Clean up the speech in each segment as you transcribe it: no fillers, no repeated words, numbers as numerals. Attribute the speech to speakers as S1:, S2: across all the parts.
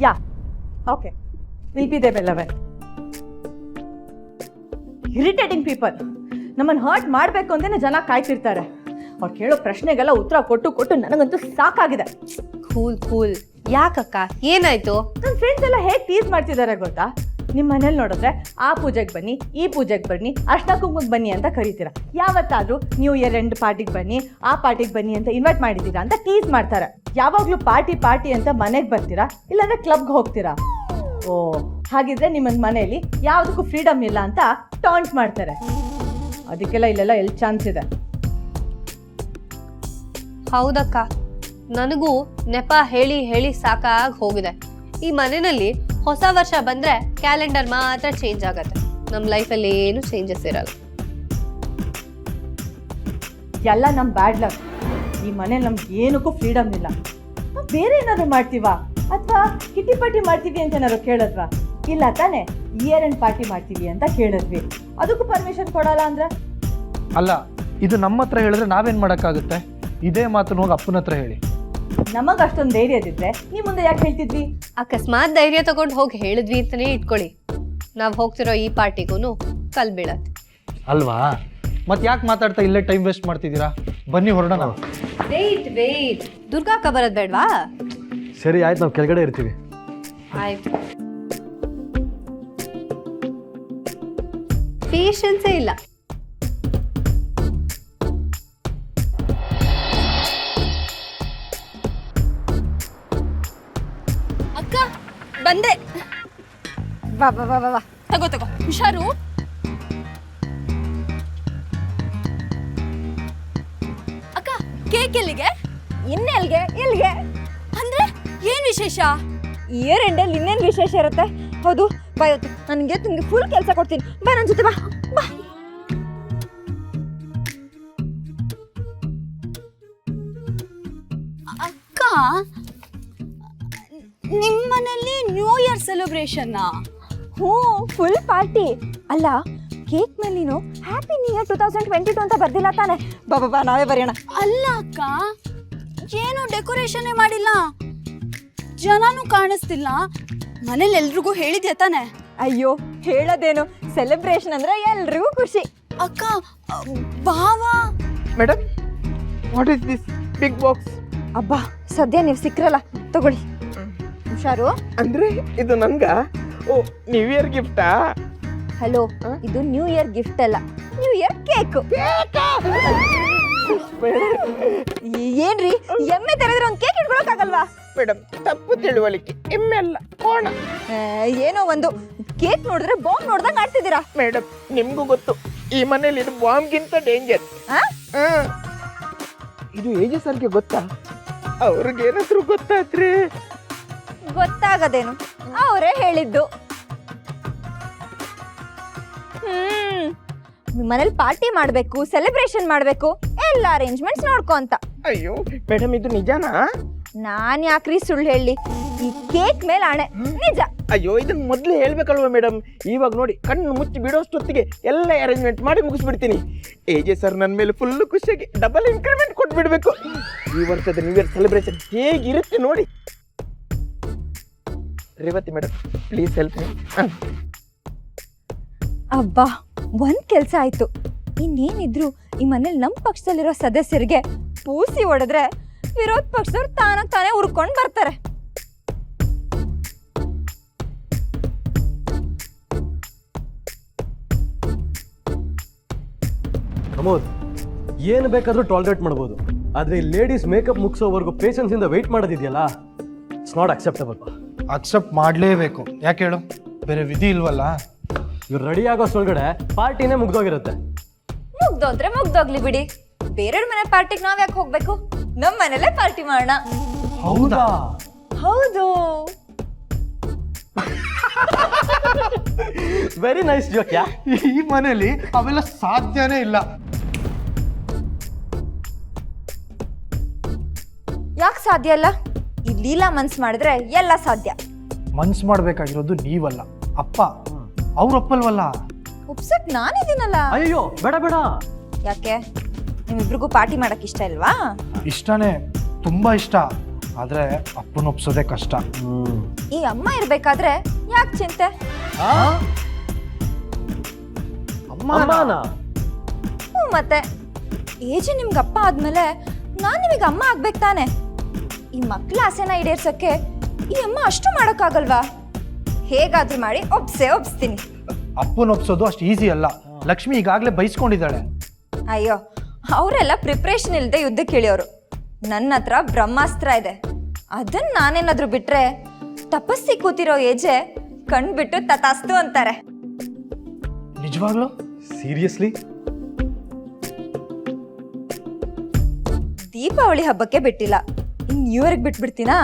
S1: Yeah okay will be they ಬೆಲ್ಲವನ್. Irritating people. ನಮ್ಮನ್ನು hurt ಮಾಡಬೇಕು ಅಂತಲೇ ಜನ ಕಾಯ್ತಿರ್ತಾರೆ. ಅವ್ರು ಕೇಳೋ ಪ್ರಶ್ನೆಗೆಲ್ಲ ಉತ್ತರ ಕೊಟ್ಟು ನನಗಂತೂ ಸಾಕಾಗಿದೆ.
S2: ಕೂಲ್ ಯಾಕಕ್ಕ ಏನಾಯ್ತು?
S1: ನನ್ನ ಫ್ರೆಂಡ್ಸ್ ಎಲ್ಲ ಹೇಗೆ ಟೀಸ್ ಮಾಡ್ತಿದ್ದಾರೆ ಗೊತ್ತಾ? ನಿಮ್ಮ ಮನೇಲಿ ನೋಡಿದ್ರೆ ಆ ಪೂಜೆಗೆ ಬನ್ನಿ, ಈ ಪೂಜೆಗೆ ಬನ್ನಿ, ಅರ್ಶಿನ ಕುಂಕುಮಕ್ಕೆ ಬನ್ನಿ ಅಂತ ಕರೀತೀರಾ. ಯಾವತ್ತಾದರೂ ನ್ಯೂ ಇಯರ್ ಎಂಡ್ ಪಾರ್ಟಿಗೆ ಬನ್ನಿ, ಆ ಪಾರ್ಟಿಗೆ ಬನ್ನಿ ಅಂತ ಇನ್ವೈಟ್ ಮಾಡಿದ್ದೀರಾ ಅಂತ ಟೀಸ್ ಮಾಡ್ತಾರೆ. ಯಾವಾಗಲೂ ಪಾರ್ಟಿ ಅಂತ ಮನೆಗೆ ಬರ್ತೀರಾ, ಇಲ್ಲಾಂದ್ರೆ ಕ್ಲಬ್ಗೆ ಹೋಗ್ತೀರಾ. ಓ ಹಾಗಿದ್ರೆ ನಿಮ್ಮ ಮನೆಯಲ್ಲಿ ಯಾವುದಕ್ಕೂ ಫ್ರೀಡಮ್ ಇಲ್ಲ ಅಂತ ಟಾಂಟ್ ಮಾಡ್ತಾರೆ. ಅದಕ್ಕೆಲ್ಲ ಇಲ್ಲೆಲ್ಲ ಎಲ್ಲಿ ಚಾನ್ಸ್ ಇದೆ?
S2: ಹೌದಕ್ಕ, ನನಗೂ ನೆಪ ಹೇಳಿ ಸಾಕಾಗಿ ಹೋಗಿದೆ. ಈ ಮನೆಯಲ್ಲಿ ಹೊಸ ವರ್ಷ ಬಂದ್ರೆ ಕ್ಯಾಲೆಂಡರ್ ಮಾತ್ರ ಚೇಂಜ್ ಆಗತ್ತೆ. ನಮ್ಮ ಲೈಫಲ್ಲಿ ಏನು ಚೇಂಜಸ್ ಇರಲ್ಲ.
S1: ಎಲ್ಲ ನಮ್ಮ ಬ್ಯಾಡ್ ಲಕ್. ಈ ಮನೇಲಿ ನಮ್ಗೆ ಏನಕ್ಕೂ ಫ್ರೀಡಮ್ ಇಲ್ಲ. ನಾವು ಬೇರೆ ಏನಾದ್ರು ಮಾಡ್ತೀವಾ ಅಥವಾ ಕಿಟಿ ಪಾರ್ಟಿ ಮಾಡ್ತೀವಿ ಅಂತ ಏನಾದ್ರು ಕೇಳಿದ್ವಾ? ಇಲ್ಲ ತಾನೆ, ಇಯರ್ ಎಂಡ್ ಪಾರ್ಟಿ ಮಾಡ್ತೀವಿ ಅಂತ ಕೇಳಿದ್ವಿ. ಅದಕ್ಕೂ ಪರ್ಮಿಷನ್ ಕೊಡಲ್ಲ ಅಂದ್ರೆ?
S3: ಅಲ್ಲ, ಇದು ನಮ್ಮ ಹತ್ರ ಹೇಳಿದ್ರೆ ನಾವೇನ್ ಮಾಡೋಕ್ಕಾಗುತ್ತೆ? ಇದೇ ಮಾತನ್ನು ಹೋಗಿ ಅಪ್ಪನ ಹತ್ರ ಹೇಳಿ.
S1: ನಮಗೆ ಅಷ್ಟೊಂದು ಧೈರ್ಯದಿದ್ರೆ ನೀವು ಮುಂದೆ ಯಾಕೆ ಹೇಳ್ತಿದ್ವಿ?
S2: ಅಕಸ್ಮಾತ್ ಧೈರ್ಯ ತಗೊಂಡು ಹೋಗಿ ಹೇಳಿದ್ವಿ ಅಂತಾನೆ ಇಟ್ಕೊಳ್ಳಿ, ನಾವು ಹೋಗ್ತಿರೋ ಈ ಪಾರ್ಟಿಗೂ ಕಲ್ ಬೀಳತ್ತೆ
S3: ಅಲ್ವಾ? ಮತ್ತೆ ಯಾಕೆ ಮಾತಾಡ್ತಾ ಇಲ್ಲೇ ಟೈಮ್ ವೇಸ್ಟ್ ಮಾಡ್ತಿದ್ದೀರಾ? ಬನ್ನಿ ಹೊರಡೋಣ.
S2: ವೇಟ್ ದುರ್ಗಾಕ್ಕ ಬರೋದು ಬೇಡವಾ?
S4: ಸರಿ ಆಯ್ತು, ನಾವು ಕೆಳಗಡೆ ಇರ್ತೀವಿ.
S2: ಆಯ್ತು. ಪೇಷನ್ಸೇ ಇಲ್ಲ.
S5: ಅಕ್ಕ ಬಂದೆ.
S2: ಬಾ
S5: ತಗೋ ಹುಷಾರು. ಅಕ್ಕ ಕೇಕ್ ಎಲ್ಲಿಗೆ?
S1: ಇನ್ನೆಲ್ಗೆ
S5: ಅಂದ್ರೆ ಏನ್ ವಿಶೇಷ?
S1: ಇಯರ್ ಎಂಡಲ್ಲಿ ಇನ್ನೇನು ವಿಶೇಷ ಇರುತ್ತೆ? ಹೌದು ಬಾ, ಇವತ್ತು ನಿಮಗೆ ಫುಲ್ ಕೆಲಸ ಕೊಡ್ತೀನಿ. ಬಾ ನನ್ನ ಜೊತೆ ಬಾ.
S5: ಅಕ್ಕ ನಿಮ್ಮನೇಲಿ ನ್ಯೂ ಇಯರ್ ಸೆಲೆಬ್ರೇಷನ್?
S1: ಹ್ಞೂ, ಫುಲ್ ಪಾರ್ಟಿ. ಅಲ್ಲ, ಕೇಕ್ ಮೇಲೆ ನೀನು ಹ್ಯಾಪಿ ನ್ಯೂ ಇಯರ್ 2022 ಅಂತ ಬರ್ದಿಲ್ಲ ತಾನೆ? ಬಾ ನಾವೇ ಬರೆಯೋಣ.
S5: ಅಲ್ಲ ಅಕ್ಕ, ಏನು ಡೆಕೋರೇಷನ್ ಮಾಡಿಲ್ಲ, ಜನನೂ ಕಾಣಿಸ್ತಿಲ್ಲ. ಮನೇಲಿ ಎಲ್ರಿಗೂ ಹೇಳಿದ್ಯಾ ತಾನೆ?
S1: ಅಯ್ಯೋ ಹೇಳೋದೇನು, ಸೆಲೆಬ್ರೇಷನ್ ಅಂದ್ರೆ ಎಲ್ರಿಗೂ ಖುಷಿ.
S5: ಅಕ್ಕ ಬಾವಾ
S6: madam, what is this big box?
S1: ಅಬ್ಬಾ ಸದ್ಯ ನೀವು ಸಿಕ್ರಲ್ಲ, ತಗೊಳ್ಳಿ. ಹುಷಾರು.
S6: ಅಂದ್ರೆ ಇದು ನನ್ಗ? ಓ, ನ್ಯೂ ಇಯರ್ ಗಿಫ್ಟಾ?
S1: ಹಲೋ, ಇದು ನ್ಯೂ ಇಯರ್ ಗಿಫ್ಟ್ ಅಲ್ಲ, ನ್ಯೂ ಇಯರ್ ಕೇಕ್. ಏನ್ರಿ, ಎಮ್ಮೆ ತೆರೆದ್ರೆ ಒಂದು ಕೇಕ್ ಇಟ್ಕೊಳಕ್ಕಾಗಲ್ವಾ?
S6: ಮೇಡಮ್, ತಪ್ಪು ತಿಳುವಳಿಕೆ. ಎಮ್ಮೆಲ್ಲ ಕೋಣ.
S1: ಏನೋ ಒಂದು ಕೇಕ್ ನೋಡಿದ್ರೆ ಬಾಂಬ್ ನೋಡ್ದಂಗ್ ಆಡ್ತಿದ್ದೀರಾ.
S6: ಮೇಡಮ್, ನಿಮ್ಗೂ ಗೊತ್ತು ಈ ಮನೇಲಿ ಇದು ಬಾಂಬ್ಗಿಂತ ಡೇಂಜರ್. ಇದು ಏಜೆ ಸರ್ಗೆ ಗೊತ್ತಾ? ಅವ್ರಿಗೆ ಏನಾದ್ರು ಗೊತ್ತಾದ್ರೆ?
S1: ಗೊತ್ತಾಗದೇನು, ಅವರೇ ಹೇಳಿದ್ದು. ಮನೇಲಿ ಪಾರ್ಟಿ ಮಾಡ್ಬೇಕು, ಸೆಲೆಬ್ರೇಷನ್ ಮಾಡ್ಬೇಕು, ಎಲ್ಲ ಅರೇಂಜ್ಮೆಂಟ್ಸ್ ನೋಡ್ಕೊ ಅಂತ.
S6: ಅಯ್ಯೋ ಮೇಡಮ್, ಇದು ನಿಜಾನಾ?
S1: ನಾನ್ ಯಾಕ್ರಿ ಸುಳ್ಳು ಹೇಳಿ? ಈ ಕೇಕ್ ಮೇಲೆ ಆಣೆ, ನಿಜ.
S6: ಅಯ್ಯೋ, ಇದನ್ನ ಮೊದಲೇ ಹೇಳ್ಬೇಕಲ್ವ ಮೇಡಮ್? ಇವಾಗ ನೋಡಿ, ಕಣ್ಣು ಮುಚ್ಚಿ ಬಿಡೋಷ್ಟೊತ್ತಿಗೆ ಎಲ್ಲ ಅರೇಂಜ್ಮೆಂಟ್ ಮಾಡಿ ಮುಗಿಸ್ಬಿಡ್ತೀನಿ. ಏಜೆ ಸರ್ ನನ್ನ ಮೇಲೆ ಫುಲ್ ಖುಷಿಯಾಗಿ ಡಬಲ್ ಇನ್ಕ್ರಿಮೆಂಟ್ ಕೊಟ್ಬಿಡ್ಬೇಕು. ಈ ವರ್ಷದ ನ್ಯೂ ಇಯರ್ ಸೆಲೆಬ್ರೇಷನ್ ಹೇಗಿರುತ್ತೆ ನೋಡಿ. Revathi madam, please help me.
S1: ಅಬ್ಬಾ, ಒಂದ್ ಕೆಲ್ಸ ಆಯ್ತು. ಇನ್ನೇನಿದ್ರು ಈ ಮನೇಲಿ ನಮ್ಮ ಪಕ್ಷದಲ್ಲಿರೋ ಸದಸ್ಯರಿಗೆ ಪೂಸಿ ಹೊಡೆದ್ರೆ ವಿರೋಧ ಪಕ್ಷದವ್ರು ತಾನೇ ಉರ್ಕೊಂಡು ಬರ್ತಾರೆ.
S4: ಪ್ರಮೋದ್, ಏನು ಬೇಕಾದ್ರೂ ಟಾಲರೇಟ್ ಮಾಡ್ಬೋದು, ಆದ್ರೆ ಈ ಲೇಡೀಸ್ ಮೇಕಪ್ ಮುಗಿಸೋವರೆಗೂ ಪೇಷನ್ಸ್ ಇಂದ ವೆಯ್ಟ್ ಮಾಡೋದಿದೆಯಲ್ಲ, ಇಟ್ಸ್ ನಾಟ್ ಅಕ್ಸೆಪ್ಟಬಲ್.
S3: ಅಕ್ಸೆಪ್ಟ್ ಮಾಡಲೇಬೇಕು. ಯಾಕೆ ಹೇಳು, ಬೇರೆ ವಿಧಿ ಇಲ್ವಲ್ಲ.
S4: ಇವ್ರು ರೆಡಿ ಆಗೋಷ್ಟೊಳಗಡೆ ಪಾರ್ಟಿನೇ ಮುಗ್ದೋಗಿರುತ್ತೆ.
S1: ಮುಗ್ದೋದ್ರೆ ಮುಗ್ದೋಗ್ಲಿ ಬಿಡಿ, ಬೇರೆಯವ್ರ ಮನೆ ಪಾರ್ಟಿಗೆ ನಾವ್ ಯಾಕೆ ಹೋಗ್ಬೇಕು? ನಮ್ಮ ಮನೇಲೆ ಪಾರ್ಟಿ ಮಾಡೋಣ.
S4: ಹೌದಾ?
S1: ಹೌದು.
S4: Very nice joke.
S3: ಈ ಮನೇಲಿ ಅವೆಲ್ಲ ಸಾಧ್ಯನೇ ಇಲ್ಲ.
S1: ಯಾಕೆ ಸಾಧ್ಯ ಇಲ್ಲ? ಈ ಲೀಲಾ ಮನ್ಸ್ ಮಾಡಿದ್ರೆ ಎಲ್ಲ ಸಾಧ್ಯ.
S3: ಮನ್ಸು ಮಾಡ್ಬೇಕಾಗಿರೋದು ನೀವಲ್ಲ, ಅಪ್ಪ. ಅವ್ರಪ್ಪಲ್ವಲ್ಲ.
S1: ಉಪ್ಸಕ್ ನಾನಿದ್ದೀನಲ್ಲ.
S4: ಅಯ್ಯೋ ಬೇಡ ಬೇಡ.
S1: ಯಾಕೆ, ನಿಮ್ಮಿಬ್ರಿಗೂ ಪಾರ್ಟಿ ಮಾಡಕ್ ಇಷ್ಟ ಇಲ್ವಾ?
S3: ಇಷ್ಟನೇ, ತುಂಬಾ ಇಷ್ಟ. ಆದರೆ ಅಪ್ಪನ ಒಪ್ಸೋದೇ ಕಷ್ಟ.
S5: ಈ ಅಮ್ಮ ಇರ್ಬೇಕಾದ್ರೆ ಯಾಕೆ ಚಿಂತೆ?
S4: ಅಮ್ಮನ
S5: ಹ್ಞೂ ಮತ್ತೆ ಏಜ್ ನಿಮ್ಗೆ ಅಪ್ಪ ಆದ್ಮೇಲೆ ನಾನು ನಿಮಗೆ ಅಮ್ಮ ಆಗ್ಬೇಕು ತಾನೆ. ಈ ಮಕ್ಳ ಆಸೆನ ಈಡೇರ್ಸಕ್ಕೆ ಈ ಅಮ್ಮ ಅಷ್ಟು ಮಾಡೋಕ್ಕಾಗಲ್ವಾ? ಹೇಗಾದ್ರೂ ಮಾಡಿ ಒಪ್ಸ್ತೀನಿ.
S3: ಅಪ್ಪನ ಒಪ್ಸೋದು ಅಷ್ಟು ಈಸಿ ಅಲ್ಲ. ಲಕ್ಷ್ಮಿ ಈಗಾಗಲೇ ಬೈಸ್ಕೊಂಡಿದ್ದಾಳೆ.
S5: ಅಯ್ಯೋ, ಅವರೆಲ್ಲ ಪ್ರಿಪ್ರೇಷನ್ ಇಲ್ಲದೆ ಯುದ್ಧಕ್ಕೆ ಇಳಿಯೋರು. ನನ್ನ ಹತ್ರ ಬ್ರಹ್ಮಾಸ್ತ್ರ ಇದೆ, ಅದನ್ನ ನಾನೇನಾದ್ರೂ ಬಿಟ್ರೆ ತಪಸ್ಸಿ ಕೂತಿರೋ ಏಜೆ ಕಣ್ಬಿಟ್ಟು ತತಾಸ್ತು ಅಂತಾರೆ.
S3: ನಿಜವಾಗ್ಲೂ?
S4: ಸೀರಿಯಸ್ಲಿ?
S5: ದೀಪಾವಳಿ ಹಬ್ಬಕ್ಕೆ ಬಿಟ್ಟಿಲ್ಲ, ಇನ್ನು ನ್ಯೂ ಇಯರ್ಗೆ ಬಿಟ್ಬಿಡ್ತೀನಾ?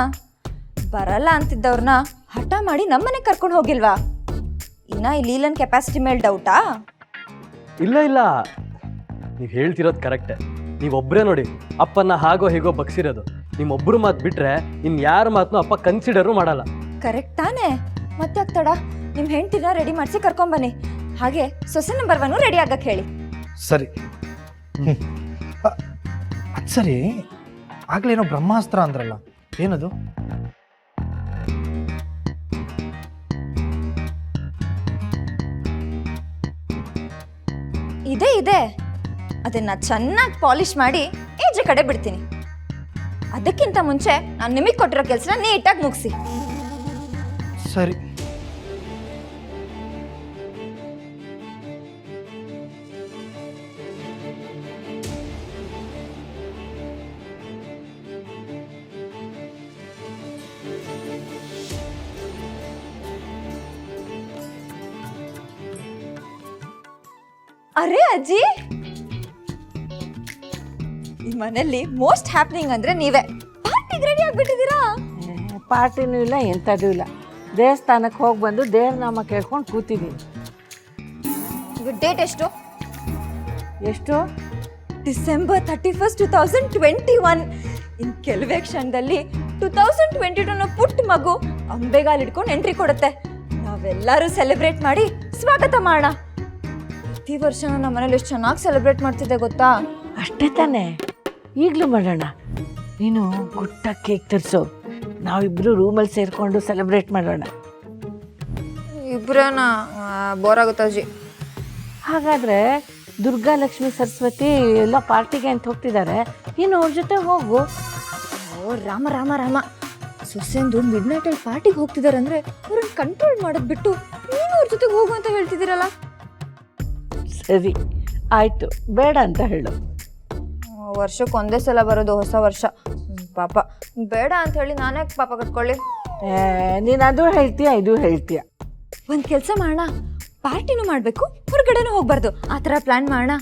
S5: ಬರಲ್ಲ ಅಂತಿದ್ದವ್ರನ್ನ ಹಠ ಮಾಡಿ ನಮ್ಮನೆ ಕರ್ಕೊಂಡು ಹೋಗಿಲ್ವಾ? ಇನ್ನ ಈ ಲೀಲನ್ ಕೆಪಾಸಿಟಿ ಮೇಲೆ ಡೌಟಾ?
S4: ಇಲ್ಲ ನೀವು ಹೇಳ್ತಿರೋದು ಕರೆಕ್ಟೇ. ನೀವೊಬ್ಬರೇ ನೋಡಿ ಅಪ್ಪನ ಹಾಗೋ ಹೇಗೋ ಬಗ್ಸಿರೋದು. ನಿಮ್ಮೊಬ್ಬರು ಮಾತು ಬಿಟ್ರೆ ಇನ್ನು ಯಾರ ಮಾತನ್ನು ಅಪ್ಪ ಕನ್ಸಿಡರು ಮಾಡಲ್ಲ.
S5: ಕರೆಕ್ಟ್ ತಾನೇ? ಮತ್ತೆ ತಡ, ನಿಮ್ಮ ಹೆಂಡ್ತಿನ ರೆಡಿ ಮಾಡಿಸಿ ಕರ್ಕೊಂಬನ್ನಿ. ಹಾಗೆ ಸೊಸೆ ನಂಬರ್ 1 ರೆಡಿ ಆಗಕ್ಕೆ ಹೇಳಿ.
S3: ಸರಿ. ಅದು ಸರಿ, ಆಗ್ಲೇನೋ ಬ್ರಹ್ಮಾಸ್ತ್ರ ಅಂದ್ರಲ್ಲ, ಏನದು?
S5: ಇದೆ ಅದನ್ನ ಚೆನ್ನಾಗಿ ಪಾಲಿಶ್ ಮಾಡಿ ಈಜೆ ಕಡೆ ಬಿಡ್ತೀನಿ. ಅದಕ್ಕಿಂತ ಮುಂಚೆ ನಾನು ನಿಮಗೆ ಕೊಟ್ಟಿರೋ ಕೆಲಸನ ನೀಟಾಗಿ ಮುಗಿಸಿ.
S3: ಸರಿ.
S5: ಅರೆ ಅಜ್ಜಿ, ಈ ಮನೆಯಲ್ಲಿ ಮೋಸ್ಟ್ ಹ್ಯಾಪನಿಂಗ್ ಅಂದ್ರೆ ನೀವೇ. ಪಾರ್ಟಿಗೆ ರೆಡಿ ಆಗ್ಬಿಟ್ಟಿದ್ದೀರಾ?
S7: ಪಾರ್ಟಿನೂ ಇಲ್ಲ, ಎಂಥದ್ದು ಇಲ್ಲ. ದೇವಸ್ಥಾನಕ್ಕೆ ಹೋಗಿ ಬಂದು ದೇವ್ರ ನಾಮ ಕೇಳ್ಕೊಂಡು ಕೂತಿದ್ದೀನಿ.
S5: ಈಗ ಡೇಟ್ ಎಷ್ಟು?
S7: ಎಷ್ಟು?
S5: ಡಿಸೆಂಬರ್ 31, 2021. ಇನ್ ಕೆಲವೇ ಕ್ಷಣದಲ್ಲಿ 2022 ಪುಟ್ಟ ಮಗು ಅಂಬೆಗಾಲ್ ಹಿಡ್ಕೊಂಡು ಎಂಟ್ರಿ ಕೊಡುತ್ತೆ. ನಾವೆಲ್ಲರೂ ಸೆಲೆಬ್ರೇಟ್ ಮಾಡಿ ಸ್ವಾಗತ ಮಾಡೋಣ. ಪ್ರತಿ ವರ್ಷ ನಮ್ಮ ಮನೇಲಿ ಎಷ್ಟು ಚೆನ್ನಾಗಿ ಸೆಲೆಬ್ರೇಟ್ ಮಾಡ್ತಿದ್ದೆ ಗೊತ್ತಾ?
S7: ಅಷ್ಟೇ ತಾನೇ, ಈಗಲೂ ಮಾಡೋಣ. ನೀನು ಗುಟ್ಟ ಕೇಕ್ ತರಿಸು, ನಾವಿಬ್ಬರು ರೂಮಲ್ಲಿ ಸೇರಿಕೊಂಡು ಸೆಲೆಬ್ರೇಟ್ ಮಾಡೋಣ.
S5: ಇಬ್ಬರೇನ? ಬೋರ್ ಆಗುತ್ತೆ ಅಜ್ಜಿ.
S7: ಹಾಗಾದರೆ ದುರ್ಗಾ, ಲಕ್ಷ್ಮಿ, ಸರಸ್ವತಿ ಎಲ್ಲ ಪಾರ್ಟಿಗೆ ಅಂತ ಹೋಗ್ತಿದ್ದಾರೆ, ನೀನು ಅವ್ರ ಜೊತೆ ಹೋಗು.
S5: ಓ ರಾಮ ರಾಮ ರಾಮ, ಸೊಸೆಂದು ಮಿಡ್ ನೈಟಲ್ಲಿ ಪಾರ್ಟಿಗೆ ಹೋಗ್ತಿದ್ದಾರೆ ಅಂದರೆ ಅವ್ರನ್ನ ಕಂಟ್ರೋಲ್ ಮಾಡೋದು ಬಿಟ್ಟು ನೀನು ಅವ್ರ ಜೊತೆಗೆ ಹೋಗು ಅಂತ ಹೇಳ್ತಿದ್ದೀರಲ್ಲ.
S7: ಸರಿ ಆಯಿತು, ಬೇಡ ಅಂತ ಹೇಳು.
S5: ವರ್ಷಕ್ಕೆ ಒಂದೇ ಸಲ ಬರೋದು ಹೊಸ ವರ್ಷ. ಪಾಪ ಬೇಡ ಅಂತ ಹೇಳಿ ನಾನೇ ಪಾಪ ಕಟ್ಕೊಳ್ಳಿ.
S7: ನೀನು ಅದು ಹೇಳ್ತೀಯ, ಇದು ಹೇಳ್ತೀಯ.
S5: ಒಂದು ಕೆಲಸ ಮಾಡೋಣ, ಪಾರ್ಟಿನೂ ಮಾಡಬೇಕು, ಹೊರಗಡೆನೂ ಹೋಗ್ಬಾರ್ದು. ಆ ಥರ ಪ್ಲ್ಯಾನ್ ಮಾಡೋಣ.